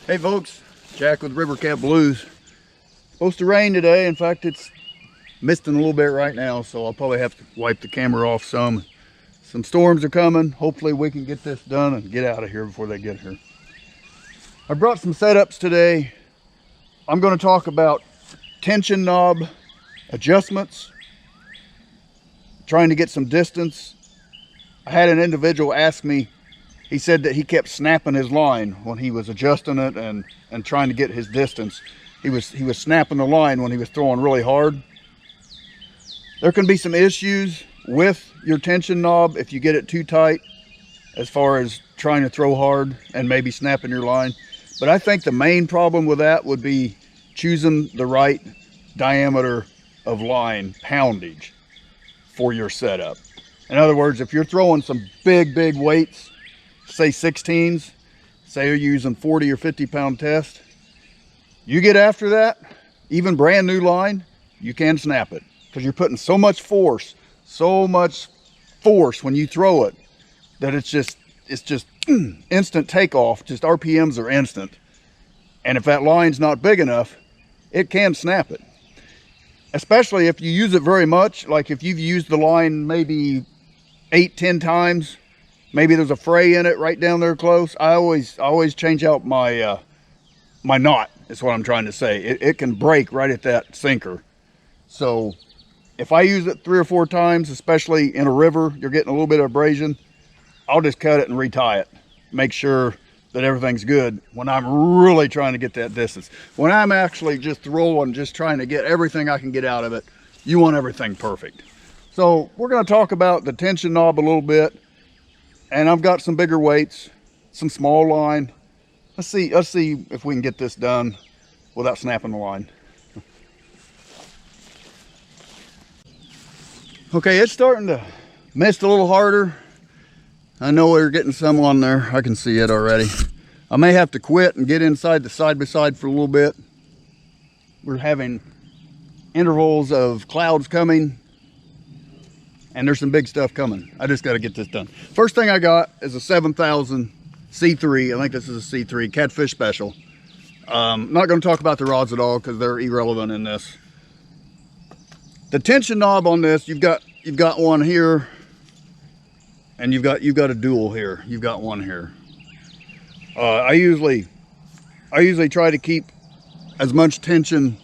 Hey folks, Jack with River Cat Blues. Supposed to rain today. In fact, it's misting a little bit right now, so I'll probably have to wipe the camera off some. Some storms are coming. Hopefully we can get this done and get out of here before they get here. I brought some setups today. I'm going to talk about tension knob adjustments, trying to get some distance. I had an individual ask me, he said that he kept snapping his line when he was adjusting it and trying to get his distance. He was snapping the line when he was throwing really hard. There can be some issues with your tension knob if you get it too tight as far as trying to throw hard and maybe snapping your line. But I think the main problem with that would be choosing the right diameter of line poundage for your setup. In other words, if you're throwing some big weights, say 16s, say you're using 40 or 50 pound test, you get after that, even brand new line, you can snap it because you're putting so much force when you throw it that it's just instant takeoff. Just RPMs are instant. And if that line's not big enough, it can snap it. Especially if you use it very much, like if you've used the line maybe 8-10 times, maybe there's a fray in it right down there close. I always change out my my knot, is what I'm trying to say. It can break right at that sinker. So if I use it 3 or 4 times, especially in a river, you're getting a little bit of abrasion, I'll just cut it and retie it. Make sure that everything's good when I'm really trying to get that distance. When I'm actually just throwing, just trying to get everything I can get out of it, you want everything perfect. So we're going to talk about the tension knob a little bit. And I've got some bigger weights, some small line. Let's see if we can get this done without snapping the line. Okay, it's starting to mist a little harder. I know we're getting some on there. I can see it already. I may have to quit and get inside the side-by-side for a little bit. We're having intervals of clouds coming, and there's some big stuff coming. I just got to get this done. First thing I got is a 7000 C3. I think this is a C3 Catfish Special. I'm not going to talk about the rods at all because they're irrelevant in this. The tension knob on this, you've got one here, and you've got a dual here. You've got one here. I usually try to keep as much tension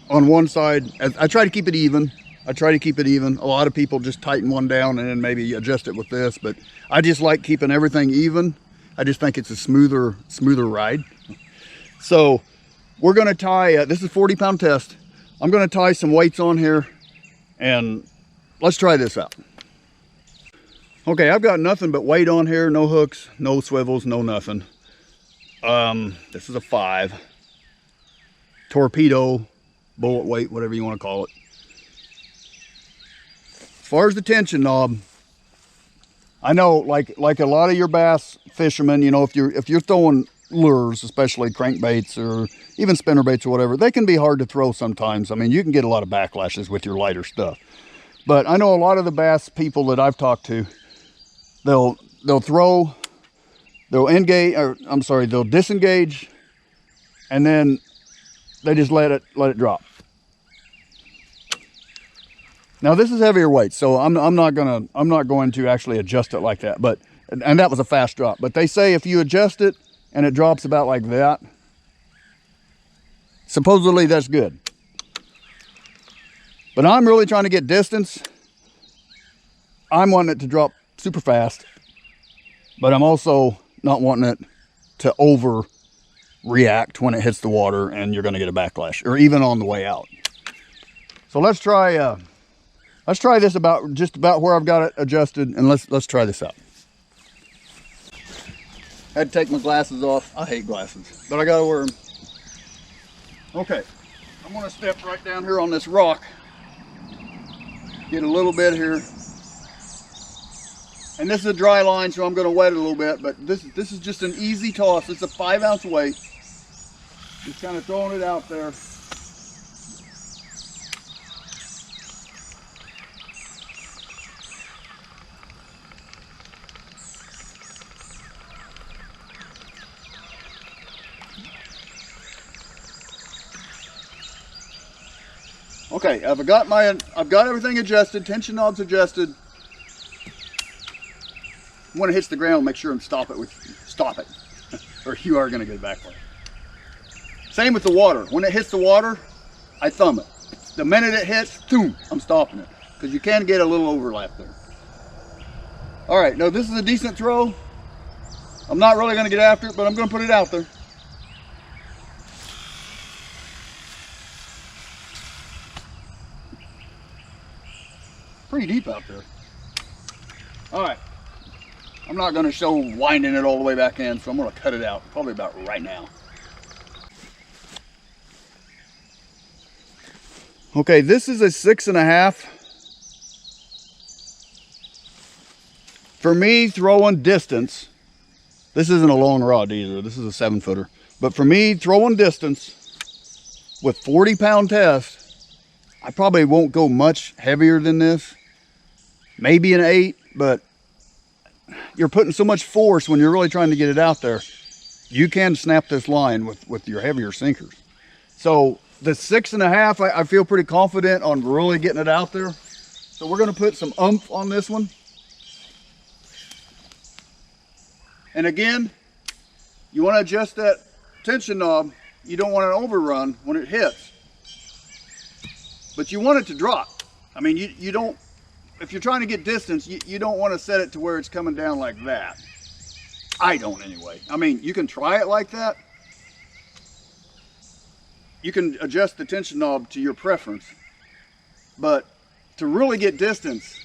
on one side as I try to keep it even. A lot of people just tighten one down and then maybe adjust it with this, but I just like keeping everything even. I just think it's a smoother ride. So we're going to tie, this is 40 pound test. I'm going to tie some weights on here and let's try this out. Okay, I've got nothing but weight on here, no hooks, no swivels, no nothing. This is a 5. Torpedo, bullet weight, whatever you want to call it. As far as the tension knob, I know like a lot of your bass fishermen, you know, if you're throwing lures, especially crankbaits or even spinnerbaits or whatever, they can be hard to throw sometimes. I mean, you can get a lot of backlashes with your lighter stuff. But I know a lot of the bass people that I've talked to, they'll engage, or I'm sorry, they'll disengage, and then they just let it drop. Now this is heavier weight, so I'm not going to actually adjust it like that. But and that was a fast drop. But they say if you adjust it and it drops about like that, supposedly that's good. But I'm really trying to get distance. I'm wanting it to drop super fast, but I'm also not wanting it to overreact when it hits the water and you're going to get a backlash, or even on the way out. So let's try this just about where I've got it adjusted, and let's try this out. Had to take my glasses off. I hate glasses, but I gotta wear them. Okay, I'm gonna step right down here on this rock, get a little bit here. And this is a dry line, so I'm gonna wet it a little bit, but this is just an easy toss. It's a 5 ounce weight. Just kind of throwing it out there. Okay, I've got everything adjusted, tension knobs adjusted. When it hits the ground, make sure and stop it, or you are gonna get a backflip. Same with the water. When it hits the water, I thumb it. The minute it hits, boom, I'm stopping it, because you can get a little overlap there. All right, now this is a decent throw. I'm not really gonna get after it, but I'm gonna put it out there. Pretty deep out there. All right, I'm not gonna show winding it all the way back in, so I'm gonna cut it out probably about right now. Okay, this is a 6.5. For me, throwing distance, this isn't a long rod either, this is a 7-footer. But for me, throwing distance with 40-pound test, I probably won't go much heavier than this. Maybe an 8, but you're putting so much force when you're really trying to get it out there. You can snap this line with your heavier sinkers. So the 6.5, I feel pretty confident on really getting it out there. So we're gonna put some oomph on this one. And again, you wanna adjust that tension knob. You don't want an overrun when it hits, but you want it to drop. I mean, you don't, if you're trying to get distance, you don't want to set it to where it's coming down like that. I don't anyway. I mean, you can try it like that. You can adjust the tension knob to your preference, but to really get distance,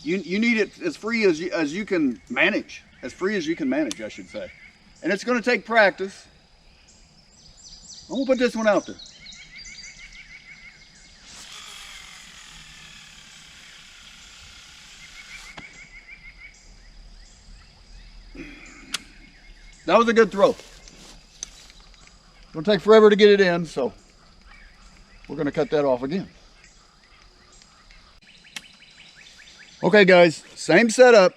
you need it as free as you can manage. As free as you can manage, I should say. And it's going to take practice. I'm going to put this one out there. That was a good throw. It's gonna take forever to get it in, so we're gonna cut that off again. Okay guys, same setup,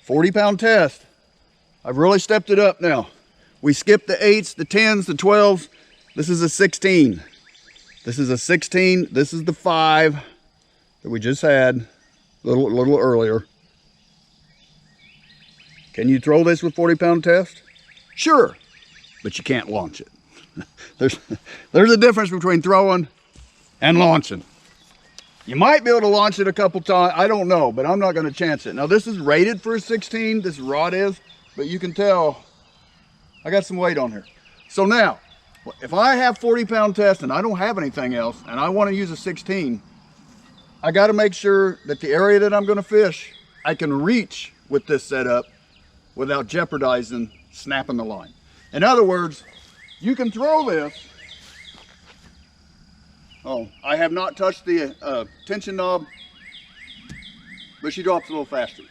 40-pound test. I've really stepped it up now. We skipped the 8s, the 10s, the 12s. This is a 16. This is a 16. This is the 5 that we just had a little earlier. Can you throw this with 40-pound test? Sure, but you can't launch it. There's a difference between throwing and launching. You might be able to launch it a couple times, I don't know, but I'm not going to chance it. Now this is rated for a 16, this rod is, but you can tell I got some weight on here. So now, if I have 40-pound test and I don't have anything else and I want to use a 16, I got to make sure that the area that I'm going to fish, I can reach with this setup without jeopardizing snapping the line. In other words, you can throw this. Oh, I have not touched the tension knob, but she drops a little faster.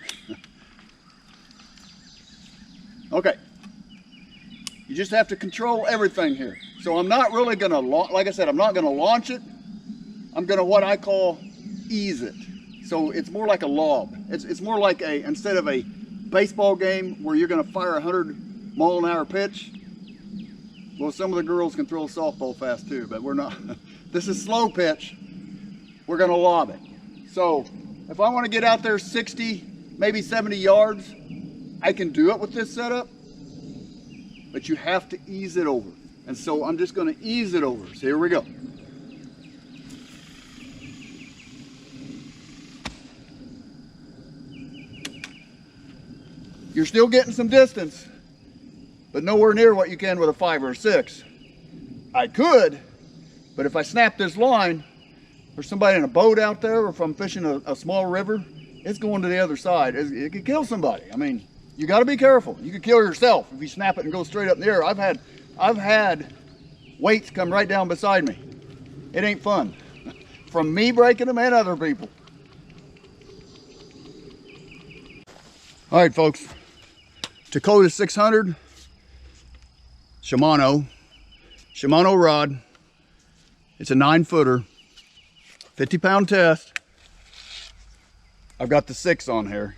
Okay, you just have to control everything here. So I'm not really gonna, like I said, I'm not gonna launch it. I'm gonna, what I call, ease it. So it's more like a lob. It's more like instead of a baseball game where you're gonna fire 100-mile-an-hour pitch. Well, some of the girls can throw a softball fast too, but we're not. This is slow pitch. We're gonna lob it. So if I wanna get out there 60, maybe 70 yards, I can do it with this setup, but you have to ease it over. And so I'm just gonna ease it over. So here we go. You're still getting some distance, but nowhere near what you can with a 5 or a 6. I could, but if I snap this line, there's somebody in a boat out there, or if I'm fishing a small river, it's going to the other side. It could kill somebody. I mean, you got to be careful. You could kill yourself if you snap it and go straight up in the air. I've had weights come right down beside me. It ain't fun. From me breaking them and other people. All right, folks. Dakota 600, Shimano rod. It's a 9-footer, 50-pound test. I've got the 6 on here.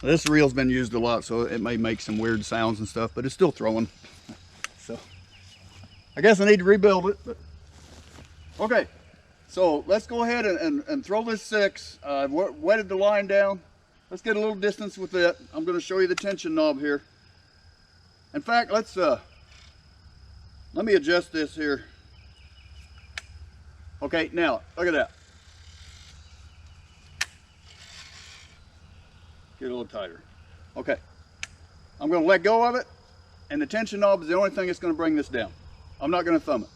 This reel's been used a lot, so it may make some weird sounds and stuff, but it's still throwing. So I guess I need to rebuild it, but Okay, so let's go ahead and throw this 6. I've wetted the line down. Let's get a little distance with it. I'm going to show you the tension knob here. In fact, let me adjust this here. Okay, now look at that. Get a little tighter. Okay, I'm going to let go of it, and the tension knob is the only thing that's going to bring this down. I'm not going to thumb it.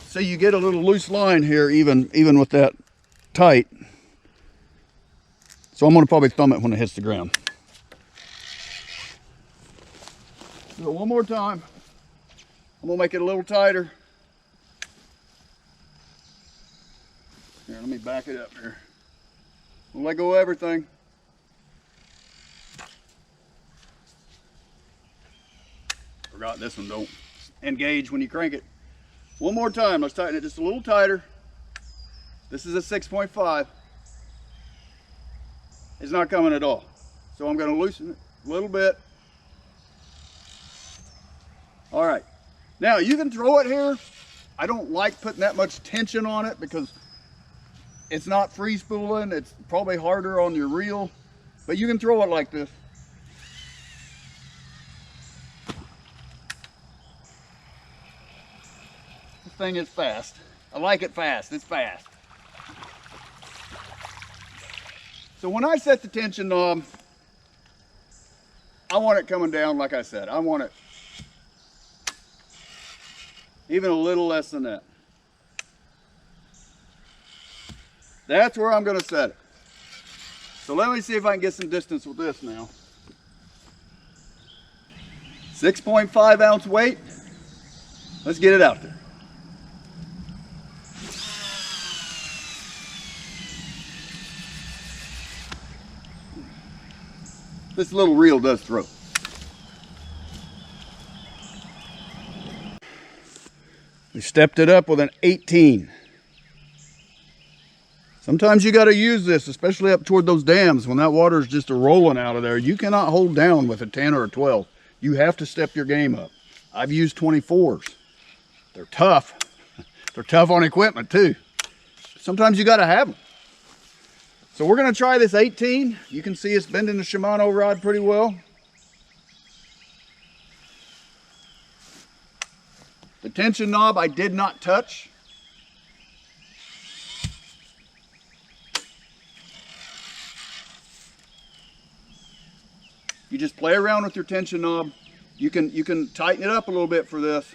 So you get a little loose line here, even with that tight. So I'm going to probably thumb it when it hits the ground. Do it one more time. I'm going to make it a little tighter. Here, let me back it up here. I'll let go of everything. Forgot this one don't engage when you crank it. One more time, let's tighten it just a little tighter. This is a 6.5. It's not coming at all. So I'm going to loosen it a little bit. All right. Now you can throw it here. I don't like putting that much tension on it because it's not free spooling. It's probably harder on your reel, but you can throw it like this. This thing is fast. I like it fast. It's fast. So when I set the tension knob, I want it coming down like I said. I want it even a little less than that. That's where I'm going to set it. So let me see if I can get some distance with this now. 6.5 ounce weight. Let's get it out there. This little reel does throw. We stepped it up with an 18. Sometimes you got to use this, especially up toward those dams when that water is just rolling out of there. You cannot hold down with a 10 or a 12. You have to step your game up. I've used 24s. They're tough. They're tough on equipment too. Sometimes you got to have them. So we're going to try this 18. You can see it's bending the Shimano rod pretty well. The tension knob I did not touch. You just play around with your tension knob. You can tighten it up a little bit for this.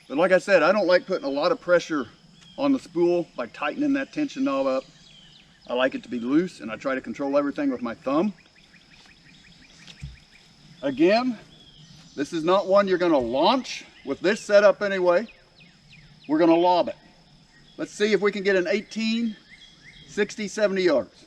But like I said, I don't like putting a lot of pressure on the spool by tightening that tension knob up. I like it to be loose, and I try to control everything with my thumb. Again, this is not one you're going to launch with this setup anyway. We're going to lob it. Let's see if we can get an 18, 60, 70 yards.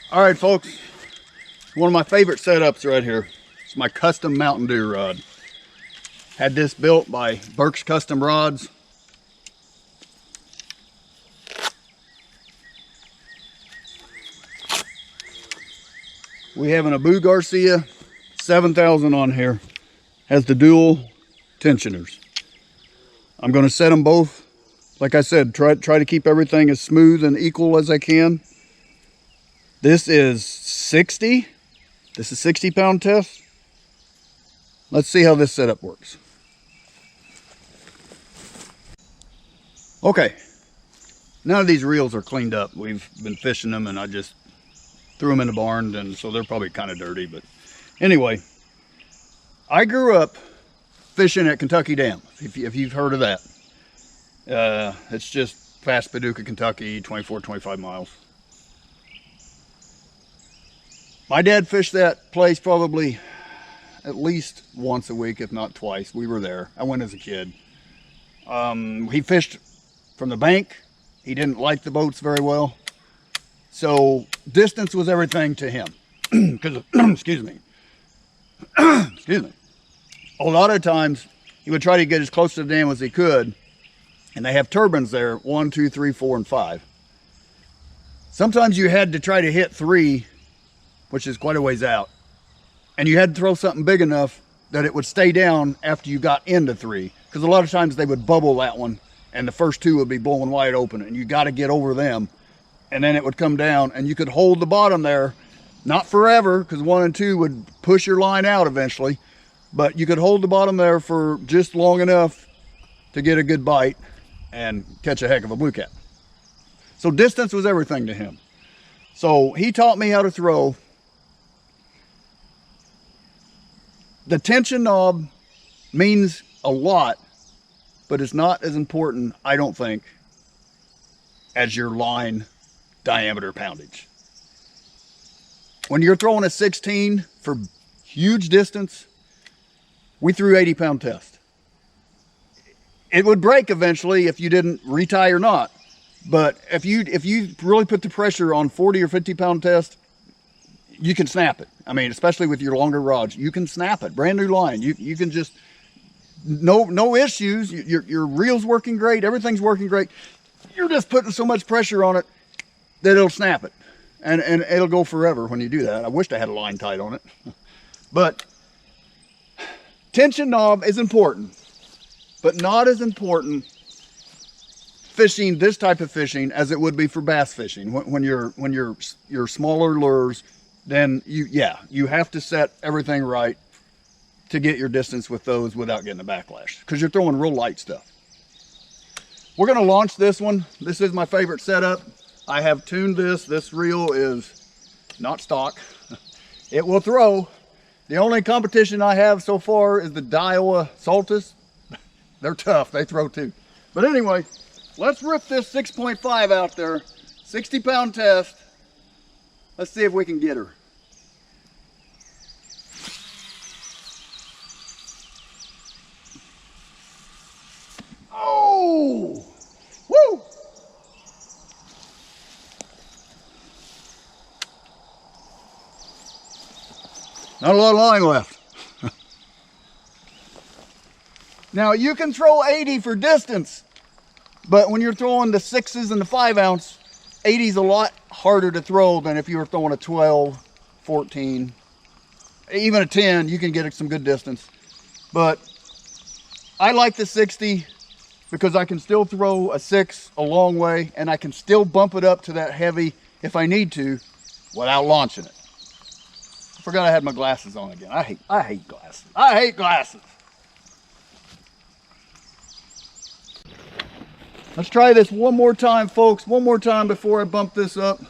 All right, folks, one of my favorite setups right here. It's my custom Mountain Dew rod. Had this built by Burke's Custom Rods. We have an Abu Garcia 7000 on here. Has the dual tensioners. I'm going to set them both. Like I said, try to keep everything as smooth and equal as I can. This is 60. This is 60-pound test. Let's see how this setup works. Okay, none of these reels are cleaned up. We've been fishing them and I just threw them in the barn, and so they're probably kind of dirty. But anyway, I grew up fishing at Kentucky Dam, if you've heard of that. It's just past Paducah, Kentucky, 24, 25 miles. My dad fished that place probably at least once a week, if not twice. We were there. I went as a kid. He fished from the bank. He didn't like the boats very well. So distance was everything to him. Because, excuse me. Excuse me. A lot of times he would try to get as close to the dam as he could And they have turbines there, 1, 2, 3, 4, and 5. Sometimes you had to try to hit 3, which is quite a ways out. And you had to throw something big enough that it would stay down after you got into 3. Because a lot of times they would bubble that one and the first 2 would be blowing wide open and you got to get over them. And then it would come down and you could hold the bottom there, not forever, because 1 and 2 would push your line out eventually. But you could hold the bottom there for just long enough to get a good bite and catch a heck of a blue cat. So distance was everything to him. So he taught me how to throw. The tension knob means a lot, but it's not as important, I don't think, as your line diameter poundage. When you're throwing a 16 for huge distance, we threw 80-pound test. It would break eventually if you didn't retie or not. But if you really put the pressure on 40 or 50-pound test, you can snap it. I mean, especially with your longer rods, you can snap it. Brand new line. You can just, no issues. Your reel's working great. Everything's working great. You're just putting so much pressure on it that it'll snap it. And it'll go forever when you do that. I wished I had a line tight on it. But tension knob is important, but not as important fishing, this type of fishing, as it would be for bass fishing. When you're smaller lures, then you have to set everything right to get your distance with those without getting a backlash, because you're throwing real light stuff. We're going to launch this one. This is my favorite setup. I have tuned this. This reel is not stock. It will throw. The only competition I have so far is the Daiwa Saltus. They're tough. They throw too. But anyway, let's rip this 6.5 out there. 60-pound test. Let's see if we can get her. Oh! Woo! Not a lot of line left. Now you can throw 80 for distance, but when you're throwing the 6s and the 5 ounce, 80 is a lot harder to throw than if you were throwing a 12, 14, even a 10. You can get some good distance. But I like the 60 because I can still throw a 6 a long way, and I can still bump it up to that heavy if I need to without launching it. I forgot I had my glasses on again. I hate glasses. I hate glasses. Let's try this one more time, folks. One more time before I bump this up.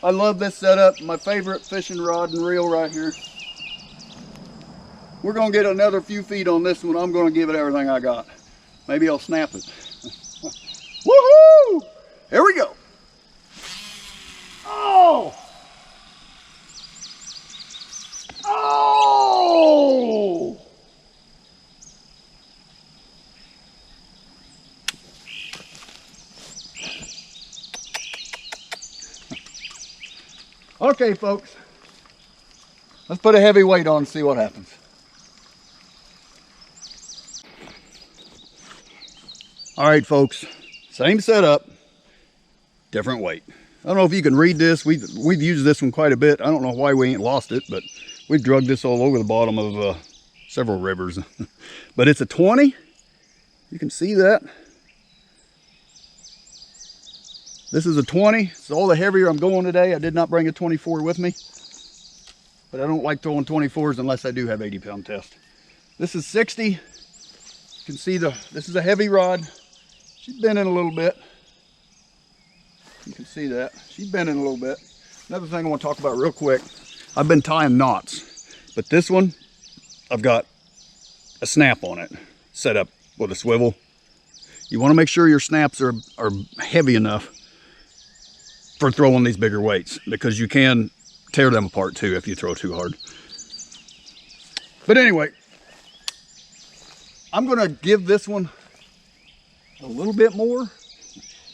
I love this setup. My favorite fishing rod and reel right here. We're going to get another few feet on this one. I'm going to give it everything I got. Maybe I'll snap it. Woohoo! Here we go. Oh! Oh! Okay, folks. Let's put a heavy weight on and see what happens. All right, folks. Same setup, different weight. I don't know if you can read this. We've used this one quite a bit. I don't know why we ain't lost it, but we've drugged this all over the bottom of several rivers. But it's a 20. You can see that. This is a 20. It's all the heavier I'm going today. I did not bring a 24 with me, but I don't like throwing 24s unless I do have 80-pound test. This is 60. You can see this is a heavy rod. She's bending a little bit. You can see that. She's bending a little bit. Another thing I want to talk about real quick. I've been tying knots, but this one, I've got a snap on it, set up with a swivel. You want to make sure your snaps are heavy enough for throwing these bigger weights, because you can tear them apart too if you throw too hard. But anyway, I'm going to give this one a little bit more.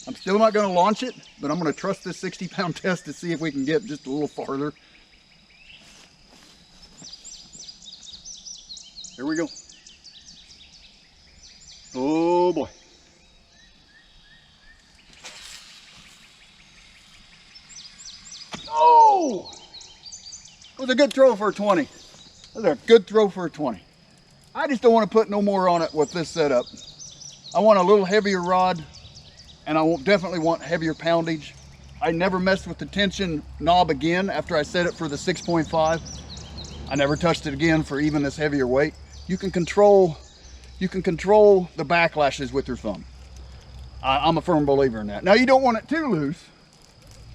I'm still not going to launch it, but I'm going to trust this 60-pound test to see if we can get just a little farther. Here we go. Oh boy. was a good throw for a 20. That was a good throw for a 20. I just don't want to put no more on it with this setup. I want a little heavier rod, and I definitely want heavier poundage. I never messed with the tension knob again after I set it for the 6.5. I never touched it again for even this heavier weight. You can control the backlashes with your thumb. I'm a firm believer in that. Now you don't want it too loose.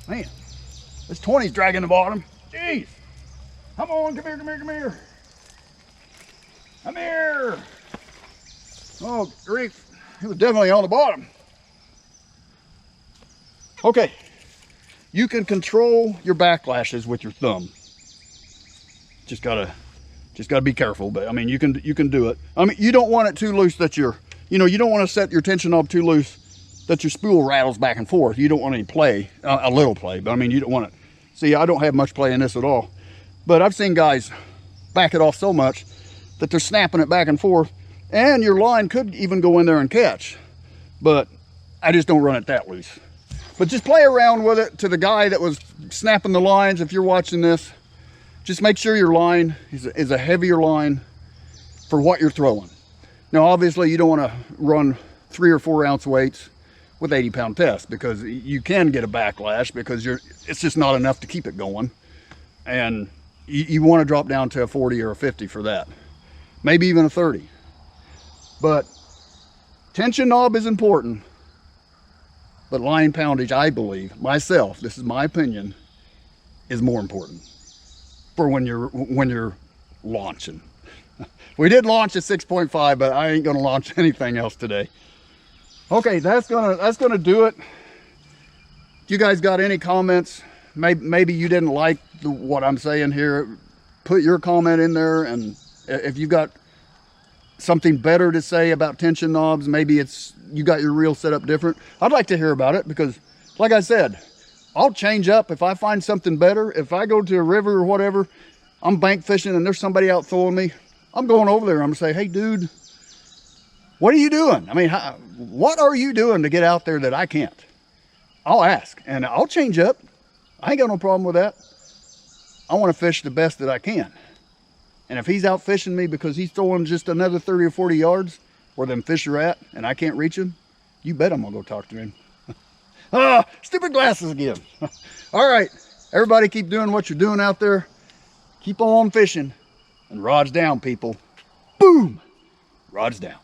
Man, this 20's dragging the bottom. Jeez. Come on, come here, come here, come here. Come here. Oh, grief. It was definitely on the bottom. Okay. You can control your backlashes with your thumb. Just gotta be careful, but I mean, you can do it. I mean, you don't want it too loose that you don't want to set your tension knob too loose that your spool rattles back and forth. You don't want any play, a little play, but I mean, you don't want it. See, I don't have much play in this at all, but I've seen guys back it off so much that they're snapping it back and forth, and your line could even go in there and catch, but I just don't run it that loose. But just play around with it. To the guy that was snapping the lines, if you're watching this, just make sure your line is a heavier line for what you're throwing. Now, obviously, you don't want to run 3 or 4 ounce weights with 80-pound test, because you can get a backlash because it's just not enough to keep it going. And you want to drop down to a 40 or a 50 for that. Maybe even a 30. But tension knob is important. But line poundage, I believe, myself, this is my opinion, is more important for when you're launching. We did launch at 6.5, but I ain't gonna launch anything else today. Okay, that's gonna do it. You guys got any comments? Maybe you didn't like what I'm saying here. Put your comment in there, and if you got something better to say about tension knobs, maybe you got your reel set up different, I'd like to hear about it, because like I said, I'll change up if I find something better. If I go to a river or whatever, I'm bank fishing and there's somebody out throwing me, I'm going over there, I'm gonna say, hey dude, what are you doing? I mean, what are you doing to get out there that I can't? I'll ask, and I'll change up. I ain't got no problem with that. I want to fish the best that I can. And if he's out fishing me because he's throwing just another 30 or 40 yards where them fish are at and I can't reach him, you bet I'm gonna go talk to him. Ah, stupid glasses again. All right, everybody keep doing what you're doing out there. Keep on fishing, and rods down, people. Boom, rods down.